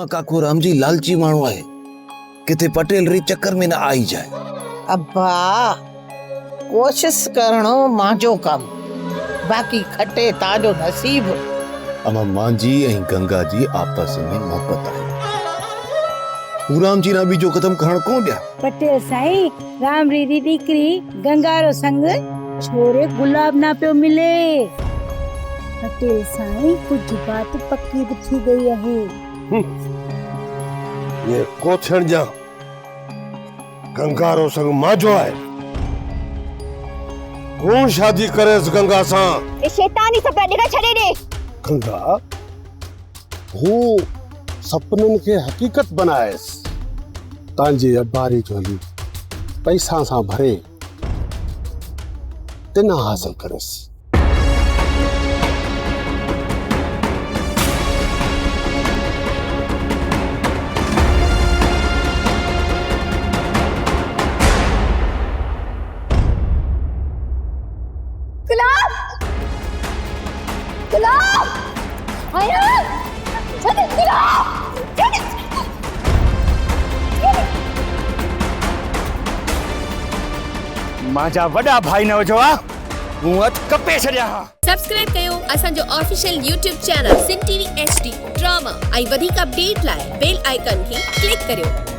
हेमा काको राम जी लालची माण्हू आहे, किथे पटेल री चक्कर में न आई जाए। अब्बा कोशिश करणो मांजो कम, बाकी खटे ताजो नसीब। अमा मां जी ऐं गंगा जी आपस में मोहब्बत आहे। पूराम जी ना बीजो कदम खण कोन दिया। पटेल साईं, राम री दीकरी गंगारो संग छोरे गुलाब ना पियो मिले। पटेल साईं, कुछ बात पक्की भी थी गई है। ये कोछण जा गंगारो संग माजो है। कौन शादी करे इस गंगा सा? ये शैतानी सपना निकल छड़े दे। गंगा वो सपनन के हकीकत बनाएस। तांजे अबारी झोली पैसा सा भरे तिना हासिल करेस। गुलाब गुलाब आया छड़े गुलाब छड़े। माजा वडा भाई न हुजो आ, मूं हथ कपे छड़िया हा। सब्सक्राइब कयो असांजो ऑफिशियल यूट्यूब चैनल सिन टीवी HD ड्रामा ऐं वधीक अपडेट लाइ बेल आइकन खे क्लिक करियो।